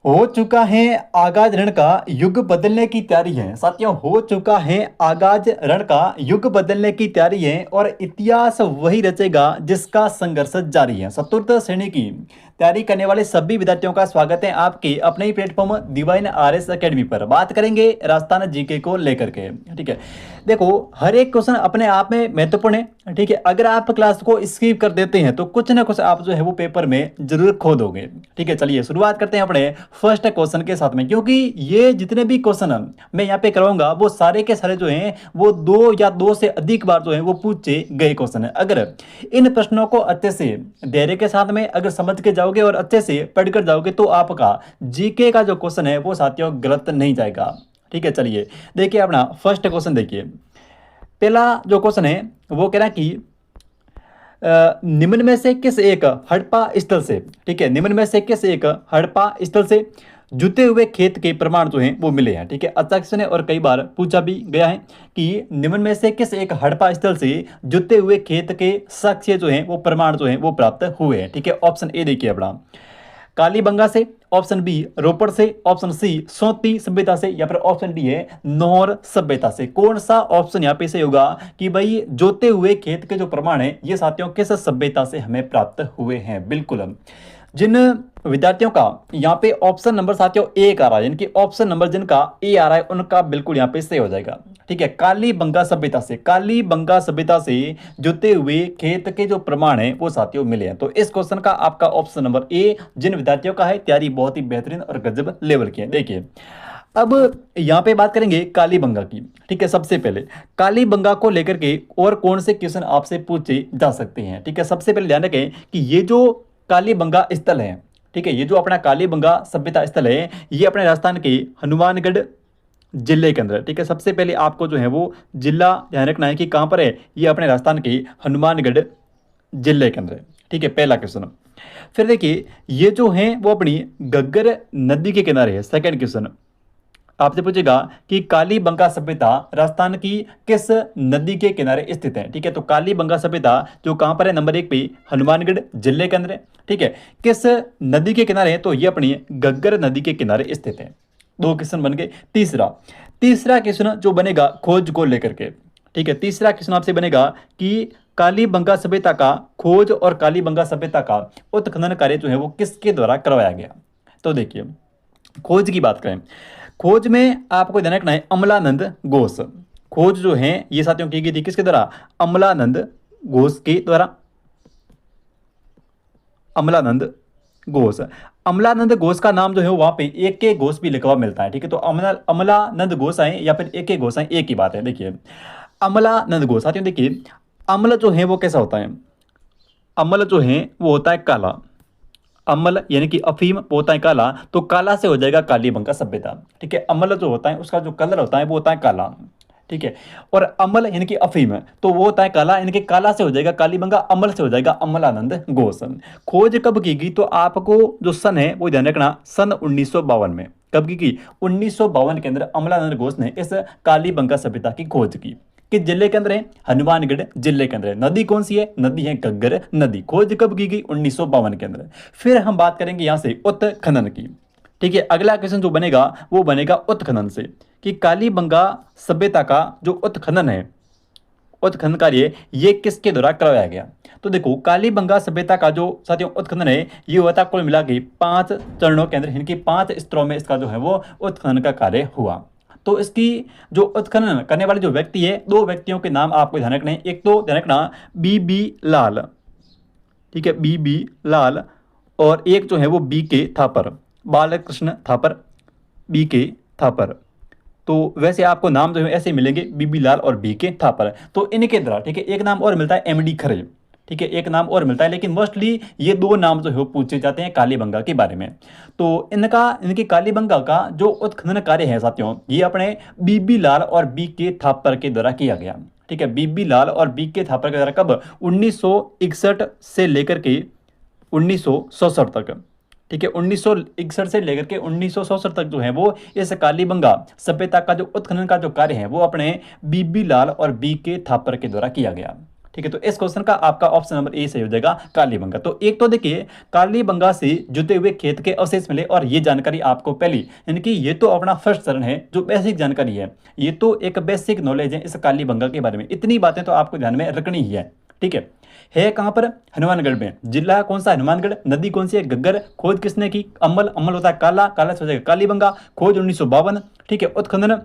हो चुका है आगाज रण का युग बदलने की तैयारी है साथियों। हो चुका है आगाज रण का युग बदलने की तैयारी है और इतिहास वही रचेगा जिसका संघर्ष जारी है। चतुर्थ श्रेणी की तैयारी करने वाले सभी विद्यार्थियों का स्वागत है आपके अपने ही प्लेटफॉर्म डिवाइन आरएस एकेडमी पर। बात करेंगे राजस्थान जीके को लेकर के। ठीक है, देखो हर एक क्वेश्चन अपने आप में महत्वपूर्ण है। ठीक है, अगर आप क्लास को स्किप कर देते हैं तो कुछ ना कुछ आप जो है वो पेपर में जरूर खो दोगे। ठीक है, चलिए शुरुआत करते हैं अपने फर्स्ट क्वेश्चन के साथ में, क्योंकि ये जितने भी क्वेश्चन मैं यहाँ पे करवाऊंगा वो सारे के सारे जो हैं वो दो या दो से अधिक बार जो है वो पूछे गए क्वेश्चन है। अगर इन प्रश्नों को अच्छे से धैर्य के साथ में अगर समझ के जाओगे और अच्छे से पढ़कर जाओगे तो आपका जीके का जो क्वेश्चन है वो साथियों गलत नहीं जाएगा। ठीक है, चलिए देखिए अपना फर्स्ट क्वेश्चन देखिए। पहला जो क्वेश्चन है वो कह रहा है कि निम्न में से किस एक हड़प्पा स्थल से, ठीक है, निम्न में से किस एक हड़प्पा स्थल से जुते हुए खेत के प्रमाण जो हैं वो मिले हैं। ठीक है, अच्छा क्वेश्चन है और कई बार पूछा भी गया है कि निम्न में से किस एक हड़प्पा स्थल से जुते हुए खेत के साक्ष्य जो हैं वो प्रमाण जो हैं वो प्राप्त हुए हैं। ठीक है, ऑप्शन ए देखिए अपना कालीबंगा से, ऑप्शन बी रोपड़ से, ऑप्शन सी सोती सभ्यता से, या फिर ऑप्शन डी है नौर सभ्यता से। कौन सा ऑप्शन यहाँ पे सही होगा कि भाई जोते हुए खेत के जो प्रमाण है ये साथियों किस सभ्यता से हमें प्राप्त हुए हैं। बिल्कुल जिन विद्यार्थियों का यहाँ पे ऑप्शन नंबर साथियों एक आ रहा है, यानी कि ऑप्शन नंबर जिनका ए आ रहा है उनका बिल्कुल यहाँ पे सही हो जाएगा। ठीक है, कालीबंगा सभ्यता से, कालीबंगा सभ्यता से जुते हुए खेत के जो प्रमाण है वो साथियों मिले हैं। तो इस क्वेश्चन का आपका ऑप्शन नंबर ए जिन विद्यार्थियों का है तैयारी बहुत ही बेहतरीन और गजब लेवल की है। देखिए अब यहाँ पे बात करेंगे कालीबंगा की। ठीक है, सबसे पहले कालीबंगा को लेकर के और कौन से क्वेश्चन आपसे पूछे जा सकते हैं। ठीक है, सबसे पहले ध्यान रखें कि ये जो कालीबंगा स्थल है, ठीक है, ये जो अपना कालीबंगा सभ्यता स्थल है ये अपने राजस्थान के हनुमानगढ़ जिले के अंदर। ठीक है, सबसे पहले आपको जो है वो जिला ध्यान रखना है कि कहाँ पर है, ये अपने राजस्थान के हनुमानगढ़ जिले के अंदर। ठीक है, पहला क्वेश्चन। फिर देखिए ये जो है वो अपनी घग्गर नदी के किनारे है। सेकंड क्वेश्चन आपसे पूछेगा कि कालीबंगा सभ्यता राजस्थान की किस नदी के किनारे स्थित है। ठीक है, तो कालीबंगा सभ्यता जो कहां पर है, नंबर एक पे हनुमानगढ़ जिले के अंदर है। ठीक है, किस नदी के किनारे है, तो ये अपनी घग्गर नदी के किनारे स्थित है। दो क्वेश्चन बन गए। तीसरा तीसरा क्वेश्चन जो बनेगा खोज को लेकर के। ठीक है, तीसरा क्वेश्चन आपसे बनेगा कि कालीबंगा सभ्यता का खोज और कालीबंगा सभ्यता का उत्खनन कार्य जो है वो किसके द्वारा करवाया गया। तो देखिए खोज की बात करें, खोज में आपको ध्यान रखना है अमलानंद घोष। खोज जो है ये साथियों की गई थी किसके द्वारा, अमलानंद घोष के द्वारा। अमलानंद घोष, अमलानंद घोष का नाम जो है वहां पे एक के घोष भी लिखा हुआ मिलता है। ठीक है, तो अमलानंद घोष आए या फिर एक के घोष आए एक ही बात है। देखिए अमलानंद घोष साथियों, देखिए अम्ल जो है वो कैसा होता है, अम्ल जो है वो होता है काला। अम्ल यानी कि अफीम वो होता है काला, तो काला से हो जाएगा कालीबंगा सभ्यता। ठीक है, अम्ल जो होता है उसका जो कलर होता है वो होता है काला। ठीक है, और अम्ल यानी कि अफीम तो वो होता है काला, यानी कि काला से हो जाएगा कालीबंगा, अम्ल से हो जाएगा अमलानंद घोष। खोज कब की गई, तो आपको जो सन है वो ध्यान रखना, सन 1952 में। कब की 1952 के अंदर अमलानंद घोष ने इस कालीबंगा सभ्यता की खोज की। किस जिले के अंदर है, हनुमानगढ़ जिले के अंदर है। नदी कौन सी है, नदी है घग्गर नदी। खोज कब की गई, 1952 के अंदर। फिर हम बात करेंगे यहां से उत्खनन की। ठीक है, अगला क्वेश्चन जो बनेगा वो बनेगा उत्खनन से, कि कालीबंगा सभ्यता का जो उत्खनन है, उत्खनन कार्य ये किसके द्वारा करवाया गया। तो देखो कालीबंगा सभ्यता का जो साथियों उत्खनन है ये हुआ था कुल मिला के 5 चरणों के अंदर, इनकी 5 स्तरों में इसका जो है वो उत्खनन का कार्य हुआ। तो इसकी जो उत्खनन करने वाले जो व्यक्ति है, दो व्यक्तियों के नाम आपको ध्यान रखने हैं। एक तो ध्यान रखना बीबी लाल, ठीक है, बीबी लाल, और एक जो है वो बीके थापर, बालकृष्ण थापर, बीके थापर। तो वैसे आपको नाम जो है ऐसे मिलेंगे, बीबी लाल और बीके थापर। तो इनके द्वारा, ठीक है, एक नाम और मिलता है एमडी खरे। ठीक है, एक नाम और मिलता है, लेकिन मोस्टली ये दो नाम जो है वो पूछे जाते हैं कालीबंगा के बारे में। तो इनके कालीबंगा का जो उत्खनन कार्य है साथियों ये अपने बीबी लाल और बीके थापर के द्वारा किया गया। ठीक है, बीबी लाल और बीके थापर के द्वारा कब, 1961 से लेकर के 1967 तक। ठीक है, 1961 से लेकर के 1967 तक जो है वो इस कालीबंगा सभ्यता का जो उत्खनन का जो कार्य है वो अपने बीबी लाल और बीके थापर के द्वारा किया गया। ठीक है, तो इस क्वेश्चन का आपका ऑप्शन नंबर ए सही हो जाएगा, कालीबंगा। तो एक तो देखिए कालीबंगा से जुते हुए खेत के अवशेष मिले, और ये जानकारी आपको पहली, यानी कि ये तो अपना फर्स्ट चरण है जो बेसिक जानकारी है, ये तो एक बेसिक नॉलेज है इस कालीबंगा के बारे में। इतनी बातें तो आपको ध्यान में रखनी ही है। ठीक है कहां पर? हनुमानगढ़ में। जिला कौन सा? हनुमानगढ़। नदी कौन सी है? घग्गर। खोज किसने की? अम्मल। अम्मल होता है काला, काला से हो जाएगा कालीबंगा। खोज 1952। ठीक है, उत्खनन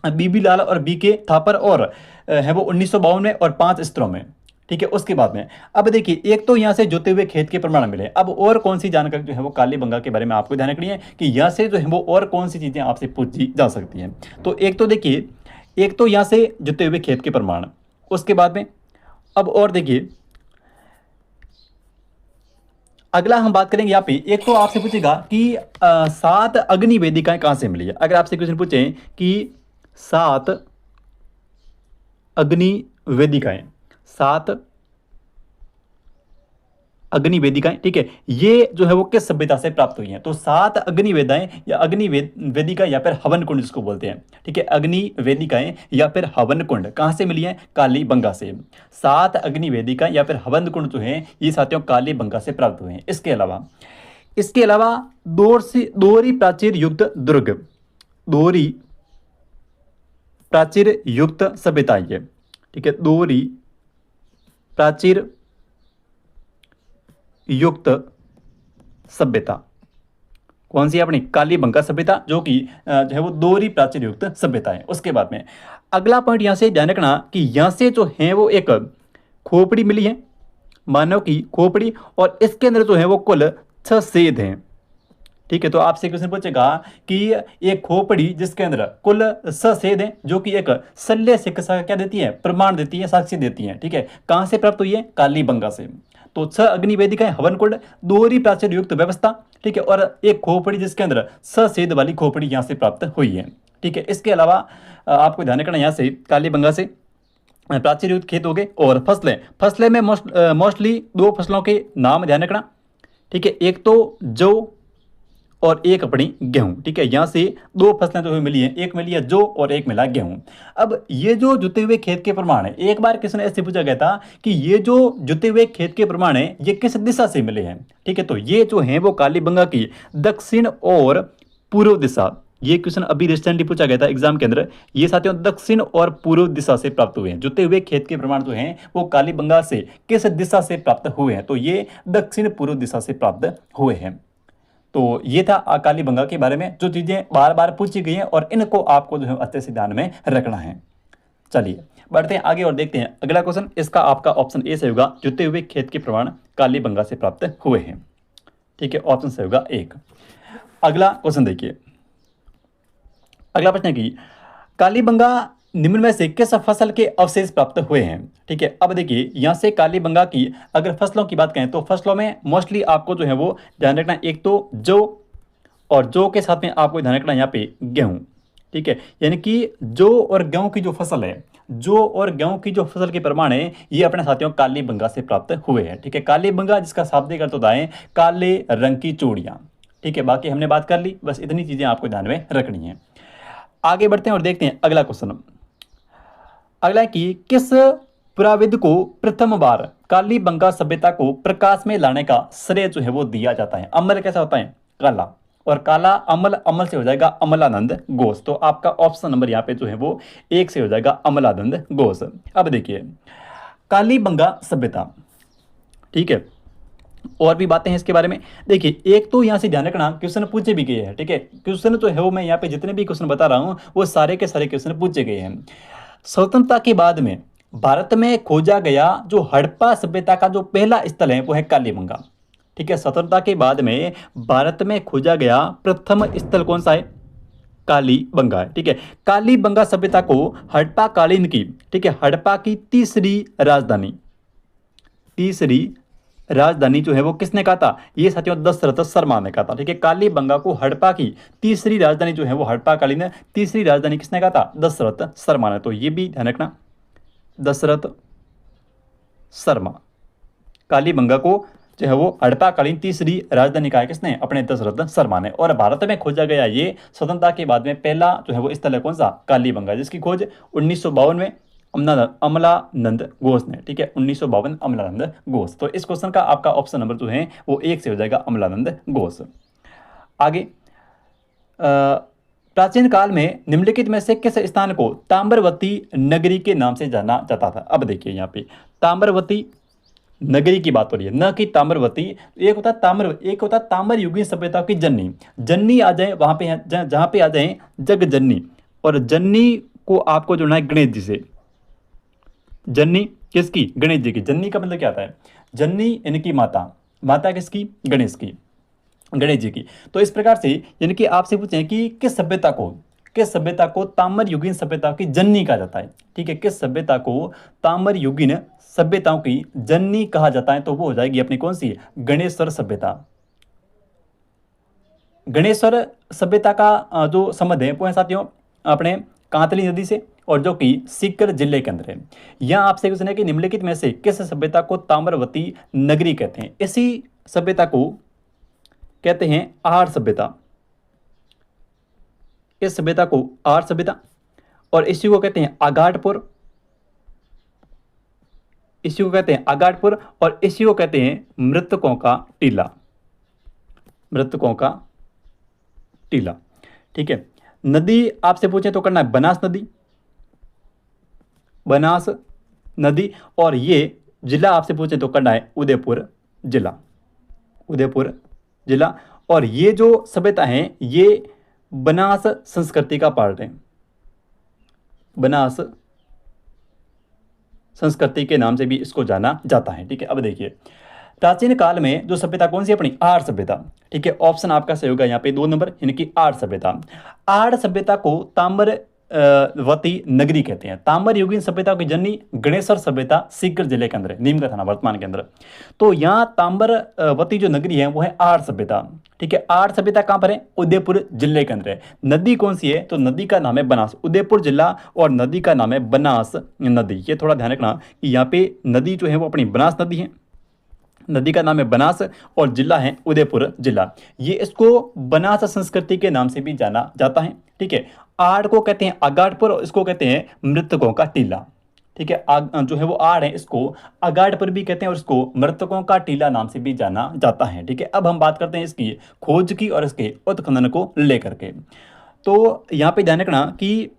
बीबी लाल और बी के थापर, और है वो 1952 में, और 5 स्तरों में। ठीक है, उसके बाद में अब देखिए एक तो यहां से जोते हुए खेत के प्रमाण मिले। अब और कौन सी जानकारी जो है वो कालीबंगा के बारे में आपको ध्यान रखनी है कि यहां से जो है वो और कौन सी चीजें आपसे पूछी जा सकती हैं। तो एक तो देखिए, एक तो यहां से जोते हुए खेत के प्रमाण, उसके बाद में अब और देखिए अगला हम बात करेंगे यहाँ पे, एक तो आपसे पूछेगा कि 7 अग्नि वेदिकाएं कहां से मिली है। अगर आपसे क्वेश्चन पूछे कि 7 अग्नि वेदिकाएं, 7 अग्नि वेदिकाएं, ठीक है, ये जो है वो किस सभ्यता से प्राप्त हुई हैं? तो 7 अग्नि वेदाएं या अग्नि वेदिका या फिर हवन कुंड जिसको बोलते हैं। ठीक है, अग्नि वेदिकाएं या फिर हवन कुंड कहां से मिली हैं? कालीबंगा से। 7 अग्नि वेदिका या फिर हवन कुंड जो है ये साथियों कालीबंगा से प्राप्त हुए हैं। इसके अलावा दोहरी प्राचीर युक्त दुर्ग, दोहरी प्राचीर युक्त सभ्यता ये। ठीक है, दोहरी प्राचीर युक्त सभ्यता कौन सी है? अपनी कालीबंगा सभ्यता, जो कि जो है वो दोहरी प्राचीर युक्त सभ्यता है। उसके बाद में अगला पॉइंट यहां से ध्यान रखना कि यहां से जो है वो एक खोपड़ी मिली है, मानव की खोपड़ी, और इसके अंदर जो है वो कुल 6 छेद हैं। ठीक है, तो आपसे क्वेश्चन पूछेगा कि एक खोपड़ी जिसके अंदर कुल 6 छेद हैं, जो कि एक शल्य शिक्षा का क्या देती है? प्रमाण देती है, साक्ष्य देती है। ठीक है, कहां से प्राप्त हुई है? कालीबंगा से। तो 6 अग्नि वेदिकाएं, हवन कुंड, दोहरी प्राचीर युक्त व्यवस्था, ठीक है, और एक खोपड़ी जिसके अंदर 6 छेद वाली खोपड़ी यहां से प्राप्त हुई है। ठीक है, इसके अलावा आपको ध्यान रखना यहां से कालीबंगा से प्राचीर युक्त खेत हो गए। और फसलें में मोस्टली 2 फसलों के नाम ध्यान रखना। ठीक है, एक तो जौ और एक अपनी गेहूं। ठीक है, यहां से 2 फसलें जो मिली हैं, एक मिली है जौ और एक मिला गेहूं। अब ये जो जुते हुए खेत के प्रमाण है, एक बार किसी ने ऐसे पूछा गया था कि ये जो जुते हुए खेत के प्रमाण है ये किस दिशा से मिले हैं? ठीक है, तो ये जो है वो कालीबंगा की दक्षिण और पूर्व दिशा, ये क्वेश्चन अभी रिसेंटली पूछा गया था एग्जाम के अंदर। ये साथियों दक्षिण और पूर्व दिशा से प्राप्त हुए हैं। जुते हुए खेत के प्रमाण जो हैं वो कालीबंगा से किस दिशा से प्राप्त हुए हैं? तो ये दक्षिण पूर्व दिशा से प्राप्त हुए हैं। तो ये था कालीबंगा के बारे में जो चीजें बार बार पूछी गई हैं, और इनको आपको जो है अच्छे से ध्यान में रखना है। चलिए बढ़ते हैं आगे और देखते हैं अगला क्वेश्चन। इसका आपका ऑप्शन ए सही होगा, जुते हुए खेत के प्रमाण कालीबंगा से प्राप्त हुए हैं। ठीक है, ऑप्शन सही होगा 1। अगला क्वेश्चन देखिए, अगला प्रश्न है कि कालीबंगा निम्न में से किस फसल के अवशेष प्राप्त हुए हैं? ठीक है, अब देखिए यहां से कालीबंगा की अगर फसलों की बात करें तो फसलों में मोस्टली आपको जो है वो ध्यान रखना, एक तो जौ, और जौ के साथ में आपको ध्यान रखना यहाँ पे गेहूं। ठीक है, यानी कि जौ और गेहूं की जो फसल है, जौ और गेहूं की जो फसल के प्रमाण है ये अपने साथियों कालीबंगा से प्राप्त हुए हैं। ठीक है, कालीबंगा जिसका शाब्दिक अर्थ होता है काले रंग की चूड़ियां। ठीक है, बाकी हमने बात कर ली, बस इतनी चीजें आपको ध्यान में रखनी है। आगे बढ़ते हैं और देखते हैं अगला क्वेश्चन। अगला है कि किस पुराविद को प्रथम बार कालीबंगा सभ्यता को प्रकाश में लाने का श्रेय जो है वो दिया जाता है? अमल कैसा होता है? काला, और काला अमल, अमल से हो जाएगा अमलानंद घोष। तो आपका ऑप्शन नंबर यहाँ पे जो है वो 1 से हो जाएगा अमलानंद घोष। अब देखिए कालीबंगा सभ्यता, ठीक है, और भी बातें हैं इसके बारे में। देखिए एक तो यहां से ध्यान रखना क्वेश्चन पूछे भी गए हैं। ठीक है, क्वेश्चन जो है वो मैं यहाँ पे जितने भी क्वेश्चन बता रहा हूं वो सारे के सारे क्वेश्चन पूछे गए हैं। स्वतंत्रता के बाद में भारत में खोजा गया जो हड़प्पा सभ्यता का जो पहला स्थल है वो है कालीबंगा। ठीक है, स्वतंत्रता के बाद में भारत में खोजा गया प्रथम स्थल कौन सा है? कालीबंगा है। ठीक है, कालीबंगा सभ्यता को हड़प्पा कालीन की, ठीक है, हड़प्पा की तीसरी राजधानी जो है वो किसने कहा था? ये साथियों दशरथ शर्मा ने कहा था। ठीक है, कालीबंगा को हड़प्पा की तीसरी राजधानी जो है वो हड़प्पा कालीन तीसरी राजधानी किसने कहा था? दशरथ शर्मा ने। तो ये भी ध्यान रखना, दशरथ शर्मा। कालीबंगा को जो है वो हड़प्पाकालीन तीसरी राजधानी कहा है किसने? अपने दशरथ शर्मा ने। और भारत में खोजा गया ये स्वतंत्रता के बाद में पहला जो है वो स्थल है कौन सा? कालीबंगा, जिसकी खोज 1952 में अमलानंद घोष ने, ठीक है, 1952 अमलानंद घोष। तो इस क्वेश्चन का आपका ऑप्शन नंबर जो है वो 1 से हो जाएगा, अमलानंद घोष। आगे, प्राचीन काल में निम्नलिखित में से किस स्थान को ताम्रवती नगरी के नाम से जाना जाता था? अब देखिए यहाँ पे ताम्रवती नगरी की बात हो रही है, न कि ताम्रवती। एक होता ताम्र युगीन सभ्यता की जननी। जननी आ जाए वहां पे, जहां पे आ जाए जग जननी, और जननी को आपको जोड़ना है गणेश जी से। जननी किसकी? गणेश जी की। जननी का मतलब क्या आता है? जननी इनकी माता, माता किसकी? गणेश की, गणेश जी की। तो इस प्रकार से यानी कि आपसे पूछें कि किस सभ्यता को ताम्र युगीन सभ्यता की जननी कहा जाता है, ठीक है, किस सभ्यता को ताम्र युगीन सभ्यताओं की जननी कहा जाता है? तो वो हो जाएगी अपनी कौन सी? गणेश्वर सभ्यता। गणेश्वर सभ्यता का जो संबंध है वो है साथियों अपने कांतली नदी से, और जो कि सीकर जिले के अंदर है। यहां आपसे क्वेश्चन है कि निम्नलिखित में से किस सभ्यता को ताम्रवती नगरी कहते हैं? इसी सभ्यता को कहते हैं आर्य सभ्यता। इस सभ्यता को आर्य सभ्यता, और इसी को कहते हैं आगाटपुर, इसी को कहते हैं आगाटपुर, और इसी को कहते हैं मृतकों का टीला, मृतकों का टीला, ठीक है। नदी आपसे पूछे तो करना है बनास नदी, बनास नदी, और ये जिला आपसे पूछे तो करना है उदयपुर जिला, उदयपुर जिला। और ये जो सभ्यता है ये बनास संस्कृति का पार्ट है, बनास संस्कृति के नाम से भी इसको जाना जाता है, ठीक है। अब देखिए प्राचीन काल में जो सभ्यता कौन सी? अपनी आर्य सभ्यता, ठीक है। ऑप्शन आपका सही होगा यहाँ पे 2 नंबर, यानी कि आर्य सभ्यता। आर्य सभ्यता को ताम्रवती नगरी कहते हैं। ताम्र युगीन सभ्यता की जननी गणेश्वर सभ्यता सीकर जिले के अंदर है, नीम का थाना वर्तमान के अंदर। तो यहाँ ताम्रवती जो नगरी है वो है आर्य सभ्यता, ठीक है। आर्य सभ्यता कहाँ पर है? उदयपुर जिले के अंदर है। नदी कौन सी है? तो नदी का नाम है बनास, उदयपुर जिला, और नदी का नाम है बनास नदी। ये थोड़ा ध्यान रखना कि यहाँ पे नदी जो है वो अपनी बनास नदी है, नदी का नाम है बनास, और जिला है उदयपुर जिला। ये इसको बनास संस्कृति के नाम से भी जाना जाता है, ठीक है। आड़ को कहते हैं आगाटपुर, और इसको कहते हैं मृतकों का टीला, ठीक है। जो है वो आड़ है इसको आगाटपुर भी कहते हैं, और इसको मृतकों का टीला नाम से भी जाना जाता है, ठीक है। अब हम बात करते हैं इसकी खोज की और इसके उत्खनन को लेकर के। तो यहाँ पे ध्यान रखना कि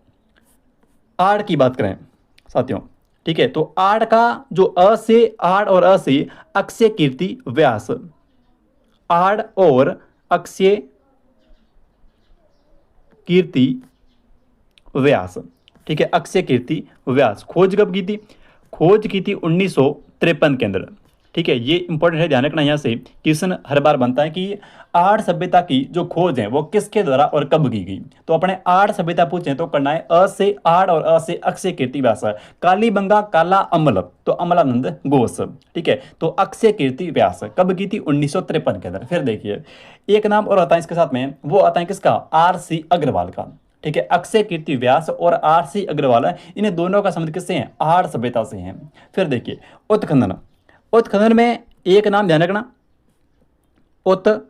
आड़ की बात करें साथियों, ठीक है, तो आड़ का जो अ से, आड़ और अ से अक्षय कीर्ति व्यास, आड़ और अक्षय कीर्ति व्यास, ठीक है, अक्षय कीर्ति व्यास। खोज कब की थी? खोज की थी 1953 के अंदर, ठीक है। ये इंपॉर्टेंट है, ध्यान रखना यहाँ से। क्वेश्चन हर बार बनता है कि आर्य सभ्यता की जो खोज है वो किसके द्वारा और कब की गई। तो अपने आर्य सभ्यता पूछे तो करना है अ से आड़ और अ से अक्षय कीर्ति व्यास। कालीबंगा काला अम्ल तो अमलानंद घोष, ठीक है। तो अक्षय कीर्ति व्यास कब की थी? 1953 के अंदर। फिर देखिए एक नाम और आता है इसके साथ में, वो आता है किसका? RC अग्रवाल का, ठीक है। अक्षय कीर्ति व्यास और RC अग्रवाल, इन दोनों का संबंध किससे है? आर्य सभ्यता से है। फिर देखिए उत्खनन, उत्खनन में एक नाम ध्यान रखना, उत्खनन।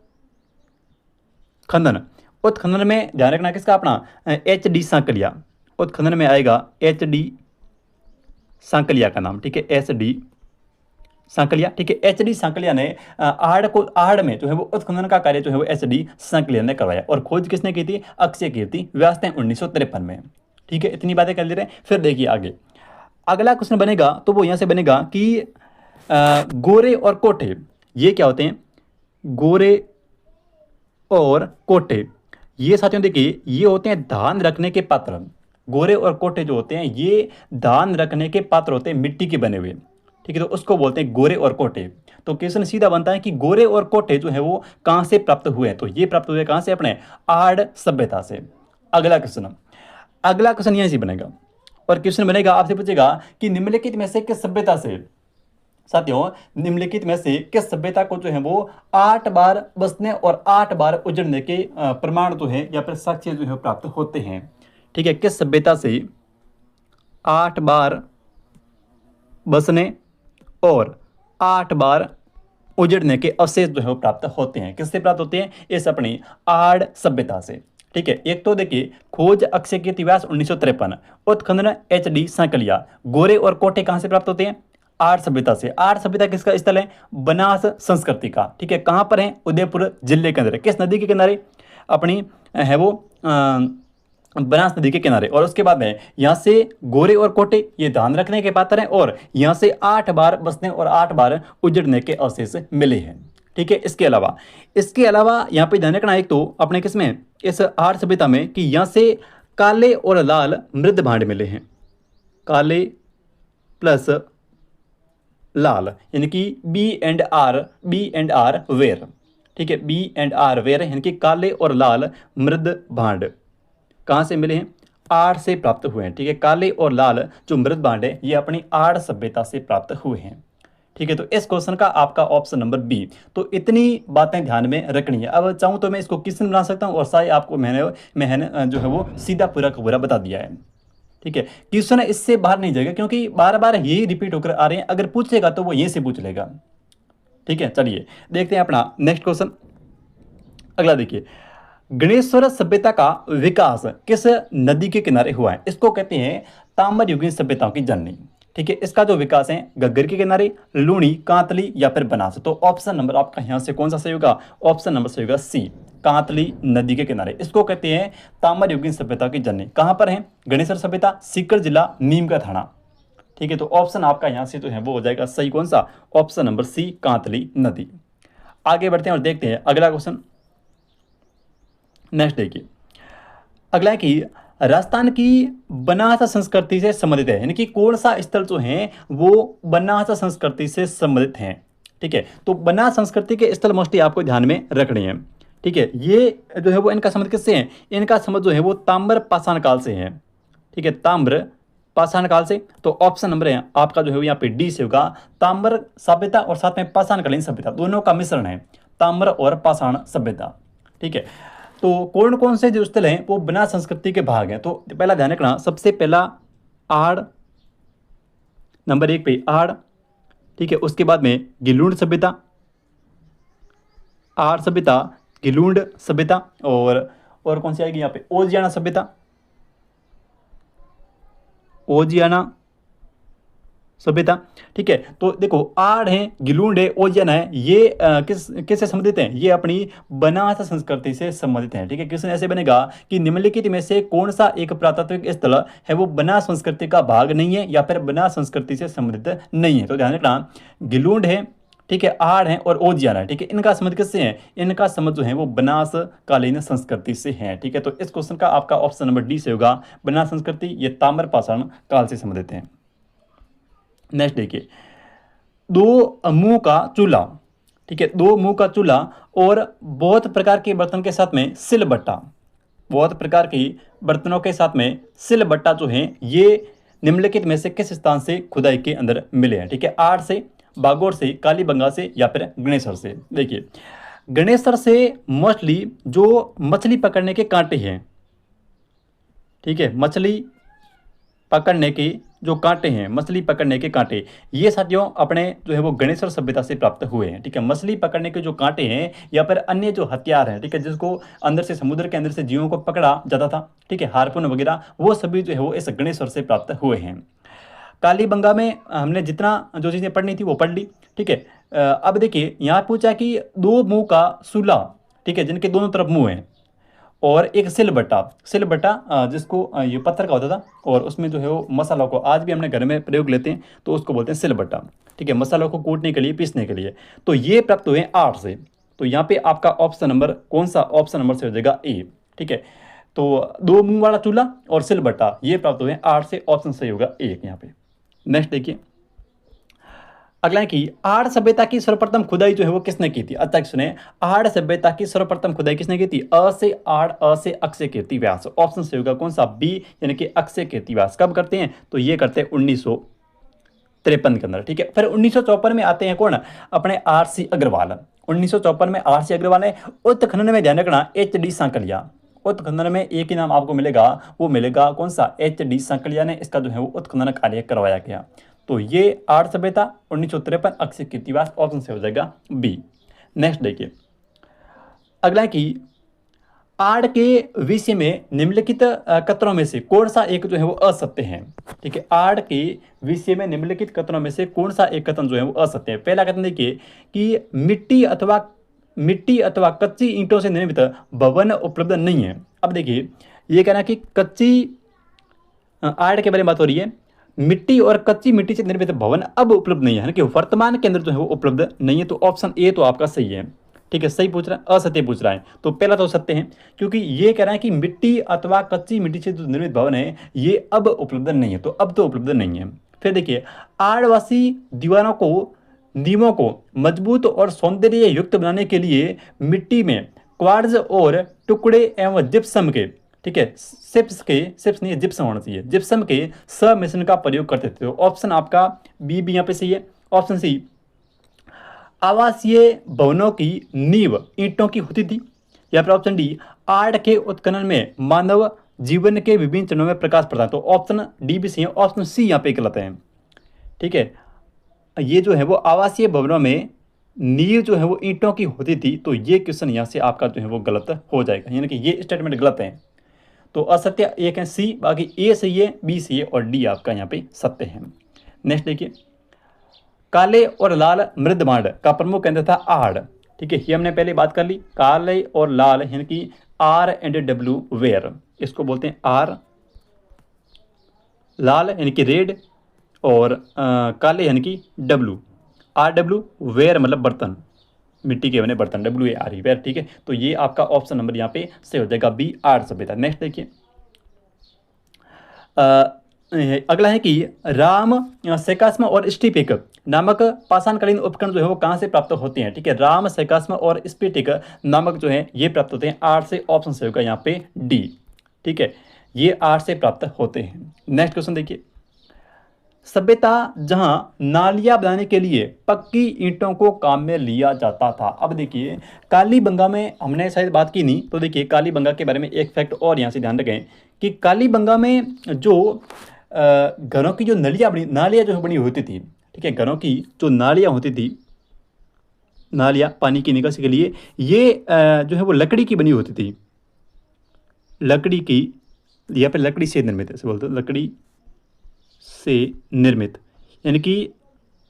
उत्खनन में ध्यान रखना किसका? अपना HD सांकलिया। उत्खनन में आएगा HD सांकलिया का नाम, ठीक है, SD सांकलिया, ठीक है। HD सांकलिया ने आड़ में जो है वो उत्खनन का कार्य जो है वो HD सांकलिया ने करवाया। और खोज किसने की थी? अक्षय कीर्ति व्यास ने 1953 में, ठीक है। इतनी बातें कर ले रहे हैं। फिर देखिए आगे अगला क्वेश्चन बनेगा, तो वो यहां से बनेगा कि गोरे और कोठे ये क्या होते हैं? गोरे और कोठे ये साथियों देखिए ये होते हैं धान रखने के पात्र। गोरे और कोठे जो होते हैं ये धान रखने के पात्र होते हैं, मिट्टी के बने हुए, ठीक है। तो उसको बोलते हैं गोरे और कोठे। तो क्वेश्चन सीधा बनता है कि गोरे और कोठे जो है वो कहां से प्राप्त हुए? तो ये प्राप्त हुए कहां से? अपने आड़ सभ्यता से। अगला क्वेश्चन यहीं से बनेगा, और क्वेश्चन बनेगा आपसे पूछेगा कि निम्नलिखित में से किस सभ्यता से, साथियों निम्नलिखित में से किस सभ्यता को जो है वो 8 बार बसने और 8 बार उजड़ने के प्रमाण जो है या फिर साक्ष्य जो है प्राप्त होते हैं, ठीक है। किस सभ्यता से 8 बार बसने और 8 बार उजड़ने के अवशेष जो है वो प्राप्त होते हैं? किससे प्राप्त होते हैं? इस अपनी आड़ सभ्यता से, ठीक है, एक तो देखिए खोज अक्षय कीर्तिव्यास 1953, उत्खनन HD सांकलिया, गोरे और कोठे कहां से प्राप्त होते हैं? आर्य सभ्यता से। आर्य सभ्यता किसका स्थल है? बनास संस्कृति का। ठीक है, कहां पर है? उदयपुर जिले के अंदर। किस नदी के किनारे? अपनी है वो बनास नदी के किनारे। और उसके बाद में यहाँ से गोरे और कोटे ये ध्यान रखने के पात्र हैं, और यहाँ से 8 बार बसने और 8 बार उजड़ने के अवशेष मिले हैं। ठीक है, इसके अलावा यहाँ पे ध्यान रखना एक तो अपने किसमें, इस आर्य सभ्यता में, कि यहाँ से काले और लाल मृद भांड मिले हैं। काले प्लस लाल, यानी कि बी एंड आर वेयर। ठीक है, बी एंड आर वेयर, यानी कि काले और लाल मृद भांड कहाँ से मिले हैं? आर्य से प्राप्त हुए हैं। ठीक है, काले और लाल जो मृद भांड है ये अपनी आर्य सभ्यता से प्राप्त हुए हैं। ठीक है, तो इस क्वेश्चन का आपका ऑप्शन नंबर बी। तो इतनी बातें ध्यान में रखनी है। अब चाहूँ तो मैं इसको क्वेश्चन बना सकता हूँ, और शायद आपको मैंने जो है वो सीधा पूरा का पूरा बता दिया है। ठीक है, क्वेश्चन इससे बाहर नहीं जाएगा, क्योंकि बार बार यही रिपीट होकर आ रहे हैं। अगर पूछेगा तो वो यहीं से पूछ लेगा। ठीक है, चलिए देखते हैं अपना नेक्स्ट क्वेश्चन। अगला देखिए, गणेश्वर सभ्यता का विकास किस नदी के किनारे हुआ है? इसको कहते हैं ताम्रयुगीन सभ्यताओं की जननी। ठीक है, इसका जो विकास है घग्गर के किनारे, लूणी, कांतली या फिर बनास। तो ऑप्शन नंबर आपका यहां से कौन सा सही होगा? ऑप्शन नंबर सही होगा सी, कांतली नदी के किनारे। इसको कहते हैं ताम्रयुगीन सभ्यता की जननी। कहां पर है गणेश्वर सभ्यता? सीकर जिला, नीम का थाना। ठीक है, तो ऑप्शन आपका यहां से तो है वो हो जाएगा सही, कौन सा? ऑप्शन नंबर सी, कांतली नदी। आगे बढ़ते हैं और देखते हैं अगला क्वेश्चन। नेक्स्ट देखिए, अगला है कि राजस्थान की बनास संस्कृति से संबंधित है, यानी कि कौन सा स्थल जो है वो बनास संस्कृति से संबंधित है। ठीक है, तो बनास संस्कृति के स्थल मोस्टली आपको ध्यान में रखने हैं। ठीक है, ये जो है वो इनका संबंध किससे है? इनका संबंध जो है वो ताम्र पाषाण काल से है। ठीक है, ताम्र पाषाण काल से। तो ऑप्शन नंबर है आपका जो है यहाँ पे डी से होगा, ताम्र सभ्यता और साथ में पाषाणकालीन सभ्यता, दोनों का मिश्रण है, ताम्र और पाषाण सभ्यता। ठीक है, तो कौन कौन से जो स्थल हैं वो बनास संस्कृति के भाग हैं? तो पहला ध्यान रखना, सबसे पहला आड़, नंबर 1 पे आड़। ठीक है, उसके बाद में गिलूंड सभ्यता, आड़ सभ्यता, गिलूंड सभ्यता, और कौन सी आएगी यहाँ पे? ओजियाना सभ्यता, ओजियाना सभ्यता। ठीक है, तो देखो आड़ है, गिलूंड है, ओजियाना है, ये किससे संबंधित हैं? ये अपनी बनास संस्कृति से संबंधित हैं। ठीक है, क्वेश्चन ऐसे बनेगा कि निम्नलिखित में से कौन सा एक पुरातात्विक स्थल है वो बनास संस्कृति का भाग नहीं है या फिर बनास संस्कृति से संबंधित नहीं है? तो ध्यान रखना, गिलूंड है, ठीक है, आड़ है और ओजियाना है। ठीक है, इनका संबंध किससे है? इनका संबंध जो है वो बनास कालीन संस्कृति से है। ठीक है, तो इस क्वेश्चन का आपका ऑप्शन नंबर डी से होगा, बनास संस्कृति ये ताम्र पाषाण काल से संबंधित है। नेक्स्ट देखिए, 2 मुंह का चूल्हा। ठीक है, 2 मुंह का चूल्हा और बहुत प्रकार के बर्तन के साथ में सिलबट्टा, बहुत प्रकार के बर्तनों के साथ में सिलबट्टा जो है ये निम्नलिखित में से किस स्थान से खुदाई के अंदर मिले हैं? ठीक है, आड़ से, बागोर से, कालीबंगा से या फिर गणेशर से। देखिए, गणेशर से मोस्टली जो मछली पकड़ने के कांटे हैं, ठीक है, मछली पकड़ने के जो कांटे हैं, मछली पकड़ने के कांटे, ये साथियों अपने जो है वो गणेश्वर सभ्यता से प्राप्त हुए हैं। ठीक है, मछली पकड़ने के जो कांटे हैं या फिर अन्य जो हथियार हैं, ठीक है, जिसको अंदर से समुद्र के अंदर से जीवों को पकड़ा जाता था, ठीक है, हार्पून वगैरह, वो सभी जो है वो इस गणेश्वर से प्राप्त हुए हैं। कालीबंगा में हमने जितना जो चीज़ें पढ़नी थी वो पढ़ ली। ठीक है, अब देखिए यहाँ पूछा कि 2 मुंह का सूला, ठीक है, जिनके दोनों तरफ मुंह हैं, और एक सिलबट्टा जिसको ये पत्थर का होता था, और उसमें जो है वो मसालों को आज भी हमने घर में प्रयोग लेते हैं, तो उसको बोलते हैं सिलबट्टा। ठीक है, मसालों को कूटने के लिए, पीसने के लिए। तो ये प्राप्त हुए आर्ट से। तो यहाँ पे आपका ऑप्शन नंबर कौन सा? ऑप्शन नंबर से हो जाएगा ए। ठीक है, तो 2 मुंह वाला चूल्हा और सिलबट्टा ये प्राप्त हुए आर्ट से, ऑप्शन सही होगा एक यहाँ पे। नेक्स्ट देखिए, अगला है कि आड़ सभ्यता की सर्वप्रथम खुदाई जो है वो किसने की थी? अच्छा सुने, आड़ सभ्यता की सर्वप्रथम खुदाई किसने की थी? अ से आड़, अ से अक्षय कीर्तिव्यास। ऑप्शन से होगा कौन सा? बी, यानी कि अक्षय कीर्तिव्यास। कब करते हैं? तो ये करते हैं 1953 के अंदर। ठीक है, फिर 1954 में आते हैं कौन? अपने RC अग्रवाल। 1954 में RC अग्रवाल है। उत्खनन में ध्यान रखना HD सांकलिया। उत्खनन में एक ही नाम आपको मिलेगा, वो मिलेगा कौन सा? HD सांकलिया ने इसका जो है वो उत्खनन कार्य करवाया गया। तो ये आर्य सभ्यता 1953 अक्षय कीर्तिव्यास, ऑप्शन से हो जाएगा बी। नेक्स्ट देखिए, अगला है कि आड़ के विषय में निम्नलिखित कथनों में से कौन सा एक जो है वो असत्य है। ठीक है, आड़ के विषय में निम्नलिखित कथनों में से कौन सा एक कथन जो है वो असत्य है। पहला कथन देखिए कि मिट्टी अथवा कच्ची ईंटों से निर्मित भवन उपलब्ध नहीं है। अब देखिए ये कहना कि कच्ची आड़ के बारे में बात हो रही है, मिट्टी और कच्ची मिट्टी से निर्मित भवन अब उपलब्ध नहीं है, ना कि वर्तमान के अंदर जो है वो उपलब्ध नहीं है। तो ऑप्शन ए तो आपका सही है। ठीक है, सही पूछ रहा है, असत्य पूछ रहा है, तो पहला तो सत्य है, क्योंकि ये कह रहा है कि मिट्टी अथवा कच्ची मिट्टी से जो निर्मित भवन है ये अब उपलब्ध नहीं है, तो अब तो उपलब्ध नहीं है। फिर देखिए आदिवासी दीवारों को नींवों को मजबूत और सौंदर्य युक्त बनाने के लिए मिट्टी में क्वार्ट्ज और टुकड़े एवं जिप्सम के, ठीक है, सिप्स नहीं, जिप्सम होना चाहिए, जिप्सम के मिश्रण का प्रयोग करते थे। तो ऑप्शन आपका बी भी यहाँ पे सही है। ऑप्शन सी, आवासीय भवनों की नींव ईंटों की होती थी। या फिर ऑप्शन डी, आड़ के उत्खनन में मानव जीवन के विभिन्न चरणों में प्रकाश पड़ता है। तो ऑप्शन डी भी सही है, ऑप्शन सी यहाँ पे गलत है। ठीक है, ये जो है वो आवासीय भवनों में नींव जो है वो ईंटों की होती थी, तो ये क्वेश्चन यहाँ से आपका जो है वो गलत हो जाएगा, यानी कि ये स्टेटमेंट गलत है। तो असत्य एक है सी, बाकी ए सही है, बी सही है और डी आपका यहाँ पे सत्य है। नेक्स्ट देखिए, काले और लाल मृदमांड का प्रमुख केंद्र था आड़। ठीक है, ये हमने पहले बात कर ली। काले और लाल यानी कि आर एंड डब्ल्यू वेयर, इसको बोलते हैं आर, लाल यानी कि रेड और काले यानी कि डब्लू, आर डब्ल्यू, वेयर मतलब बर्तन, मिट्टी के बने बर्तन, W A R E ware. ठीक है, तो ये आपका ऑप्शन नंबर यहाँ पे सही हो जाएगा, बी आर सभ्यता। नेक्स्ट देखिए, अगला है कि राम सेकास्म और स्टीपिक नामक पाषाणकालीन उपकरण जो है वो कहाँ से प्राप्त होते हैं। ठीक है, राम सेकास्म और स्फटिक नामक जो है ये प्राप्त होते हैं आर से, ऑप्शन से होगा यहाँ पे डी। ठीक है, ये आर से प्राप्त होते हैं। नेक्स्ट क्वेश्चन देखिए, सभ्यता जहां नालियां बनाने के लिए पक्की ईंटों को काम में लिया जाता था। अब देखिए कालीबंगा में हमने शायद बात की नहीं, तो देखिए कालीबंगा के बारे में एक फैक्ट और यहाँ से ध्यान रखें कि कालीबंगा में जो घरों की जो नालियाँ जो बनी होती थी, ठीक है, घरों की जो नालियाँ होती थी, नालियाँ पानी की निकासी के लिए, ये जो है वो लकड़ी की बनी होती थी, लकड़ी की, यहाँ पे लकड़ी से निर्मित, ऐसे बोलते हैं लकड़ी से निर्मित, यानी कि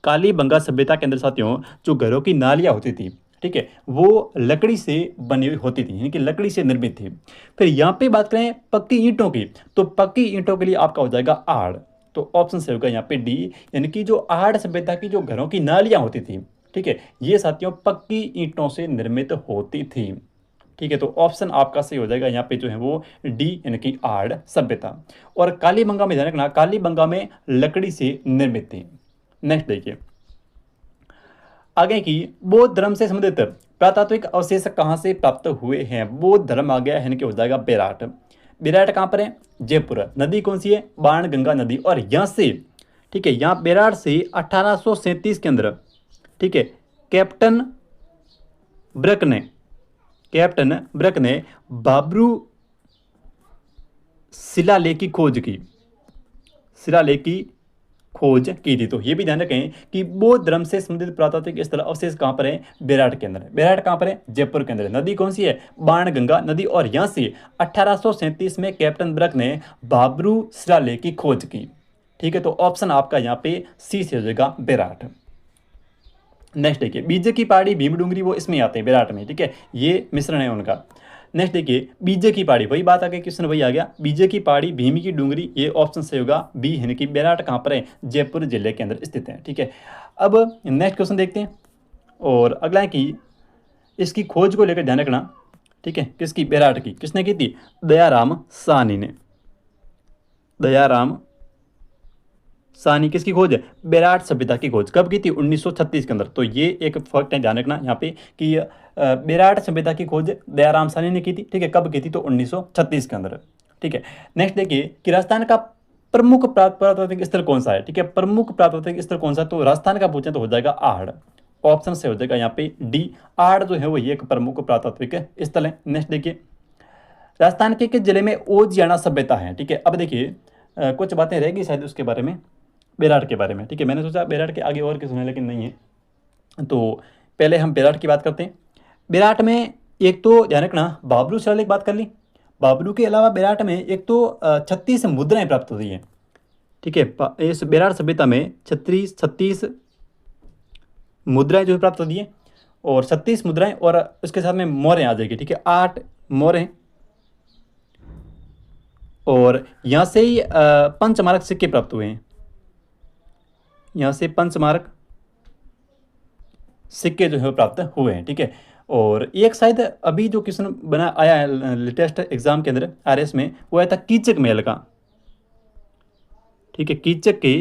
कालीबंगा सभ्यता के अंदर साथियों जो घरों की नालियाँ होती थी, ठीक है, वो लकड़ी से बनी हुई होती थी, यानी कि लकड़ी से निर्मित थी। फिर यहाँ पे बात करें पक्की ईंटों की, तो पक्की ईंटों के लिए आपका हो जाएगा आड़, तो ऑप्शन से होगा यहाँ पे डी, यानी कि जो आड़ सभ्यता की जो घरों की नालियाँ होती थी, ठीक है, ये साथियों पक्की ईंटों से निर्मित होती थी। ठीक है, तो ऑप्शन आपका सही हो जाएगा यहाँ पे जो है वो डी, यानी कि आड़ सभ्यता। और कालीबंगा में ध्यान रखना, कालीबंगा में लकड़ी से निर्मित थी। नेक्स्ट देखिए, आगे की बौद्ध धर्म से संबंधित पुरातात्विक अवशेष कहाँ से प्राप्त हुए हैं। बौद्ध धर्म आ गया है, कि हो जाएगा बेराट। बेराट कहाँ पर है, जयपुर। नदी कौन सी है, बाण गंगा नदी। और यहाँ से, ठीक है, यहाँ बेराट से 1837 के अंदर, ठीक है, कैप्टन ब्रक ने बाबरू शिलालेख की खोज की थी। तो ये भी ध्यान रखें कि बौद्ध धर्म से संबंधित पुरातात्विक स्थल अवशेष कहाँ पर है, बेराट के अंदर है। बेराट कहाँ पर है, जयपुर के अंदर है। नदी कौन सी है, बाण गंगा नदी। और यहाँ से 1837 में कैप्टन ब्रक ने बाबरू शिलालेख की खोज की। ठीक है, तो ऑप्शन आपका यहाँ पे सी से हो जाएगा, बेराट। नेक्स्ट देखिए, बीजे की पहाड़ी भीम डूंगरी वो इसमें आते हैं बेराट में। ठीक है, ये मिश्रण है उनका। नेक्स्ट देखिए, बीजे की पहाड़ी, वही बात आ गई, क्वेश्चन वही आ गया, बीजे की पहाड़ी भीम की डूंगरी, ये ऑप्शन से होगा बी, यानी कि बेराट कहाँ पर है, जयपुर जिले के अंदर स्थित है। ठीक है, अब नेक्स्ट क्वेश्चन देखते हैं। और अगला है कि इसकी खोज को लेकर ध्यान रखना। ठीक है, किसकी, बेराट की, किसने की थी, दयाराम साहनी ने। दयाराम साहनी किसकी खोज है, बेराट सभ्यता की खोज कब की थी, 1936 के अंदर। तो ये एक फैक्ट है, ध्यान रखना यहाँ पे कि बेराट सभ्यता की खोज दयाराम साहनी ने की थी। ठीक है, कब की थी, तो 1936 के अंदर। ठीक है, नेक्स्ट देखिए कि राजस्थान का प्रमुख पुरातात्विक स्थल कौन सा है। ठीक है, प्रमुख पुरातात्विक स्थल कौन सा, तो राजस्थान का पूछे तो हो जाएगा आड़, ऑप्शन से हो जाएगा यहाँ पे डी, आड़ जो है वो ये एक प्रमुख पुरातात्विक स्थल है। नेक्स्ट देखिए, राजस्थान के किस जिले में ओजियाना सभ्यता है। ठीक है, अब देखिए कुछ बातें रहेगी शायद उसके बारे में, बेराट के बारे में। ठीक है, मैंने सोचा बेराट के आगे और किस सुना, लेकिन नहीं है, तो पहले हम बेराट की बात करते हैं। बेराट में एक तो ध्यान रखना, बाबलू शिलालेख बात कर ली। बाबलू के अलावा बेराट में एक तो 36 मुद्राएं प्राप्त होती हैं। ठीक है, इस बेराट सभ्यता में 36 मुद्राएं जो है प्राप्त होती हैं, और 36 मुद्राएं, और उसके साथ में मोहरें आ जाएगी। ठीक है, 8 मोहरें, और यहाँ से ही पंचमारक सिक्के प्राप्त हुए हैं। यहाँ से पंचमारक सिक्के जो है प्राप्त हुए हैं। ठीक है, और एक शायद अभी जो क्वेश्चन बना आया है लेटेस्ट एग्जाम के अंदर आरएस में, वो आया था कीचक महल का। ठीक है, कीचक के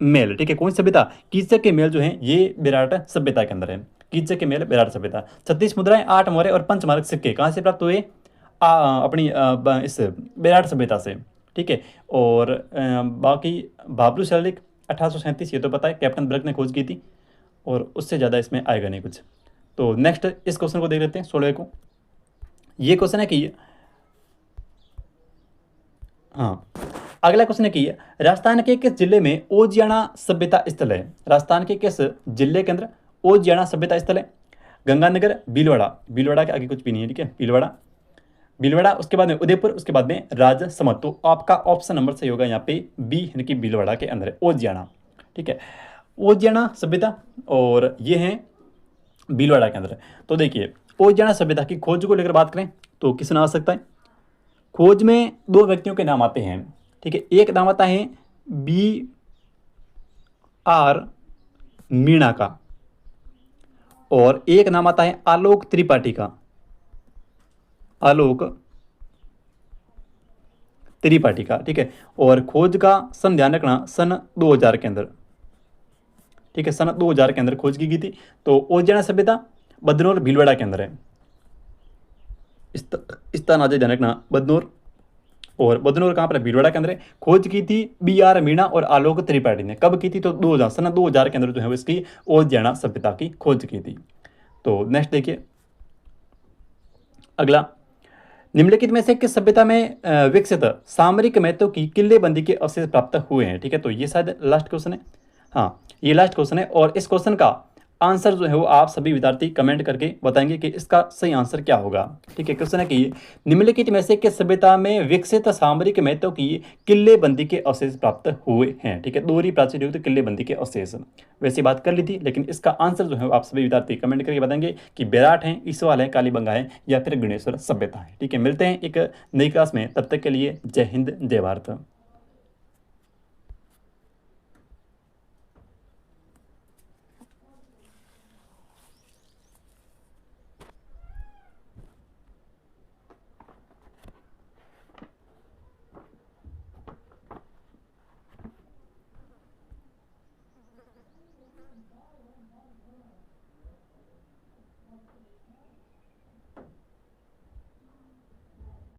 मेल। ठीक है, कौन सी सभ्यता? कीचक के मेल जो है ये बेराट सभ्यता के अंदर है। कीचक के मेल बेराट सभ्यता। 36 मुद्राएं, 8 मोहरे और पंचमारक सिक्के कहाँ से प्राप्त हुए? अपनी इस बेराट सभ्यता से। ठीक है, और बाकी बाबलू शिलालेख 1837, ये तो पता है, कैप्टन ब्रक ने खोज की थी, और उससे ज़्यादा इसमें आएगा नहीं कुछ। तो नेक्स्ट इस क्वेश्चन को देख लेते हैं, 16 को। ये क्वेश्चन है कि हाँ, अगला क्वेश्चन है कि राजस्थान के किस जिले में ओजियाना सभ्यता स्थल है? राजस्थान के किस जिले के अंदर ओजियाना सभ्यता स्थल है? गंगानगर, भीलवाड़ा। भीलवाड़ा के आगे कुछ भी नहीं है। ठीक है, भीलवाड़ा, भीलवाड़ा, उसके बाद में उदयपुर, उसके बाद में राजसमंद। तो आपका ऑप्शन नंबर सही होगा यहाँ पे बी, यानी कि भीलवाड़ा के अंदर है ओजियाना। ठीक है, ओजियाना सभ्यता, और ये है भीलवाड़ा के अंदर। तो देखिए, ओजियाना सभ्यता की खोज को लेकर बात करें तो किस नाम आ सकता है? खोज में दो व्यक्तियों के नाम आते हैं। ठीक है, एक नाम आता है बी आर मीणा का, और एक नाम आता है आलोक त्रिपाठी का। आलोक त्रिपाठी का। ठीक है, और खोज का सन ध्यान रखना, सन 2000 के अंदर। ठीक है, सन 2000 के अंदर खोज की गई थी। तो ओजियाना सभ्यता बदनौर भीलवाड़ा के अंदर है। स्थान आ जाए ध्यान रखना, बदनौर, और बदनौर कहाँ पर? भीलवाड़ा के अंदर है। खोज की थी बी आर मीणा और आलोक त्रिपाठी ने। कब की थी? तो 2000, सन 2000 के अंदर जो है इसकी ओजियाना सभ्यता की खोज की थी। तो नेक्स्ट देखिए, अगला, निम्नलिखित में से किस सभ्यता में विकसित सामरिक महत्व की किल्लेबंदी के अवशेष प्राप्त हुए हैं? ठीक है, तो ये शायद लास्ट क्वेश्चन है। हाँ, ये लास्ट क्वेश्चन है, और इस क्वेश्चन का आंसर जो है वो आप सभी विद्यार्थी कमेंट करके बताएंगे कि इसका सही आंसर क्या होगा। ठीक है, क्वेश्चन है कि निम्नलिखित में से किस सभ्यता में विकसित सामरिक महत्व की किल्लेबंदी के अवशेष प्राप्त हुए हैं? ठीक है, दोहरी प्राचीर युक्त किल्लेबंदी के अवशेष। वैसे बात कर ली थी, लेकिन इसका आंसर जो है आप सभी विद्यार्थी कमेंट करके बताएंगे कि बेराट है, ईसवाल है, कालीबंगा है, या फिर गणेश्वर सभ्यता है। ठीक है, मिलते हैं एक नई क्लास में, तब तक के लिए जय हिंद, जय भारत।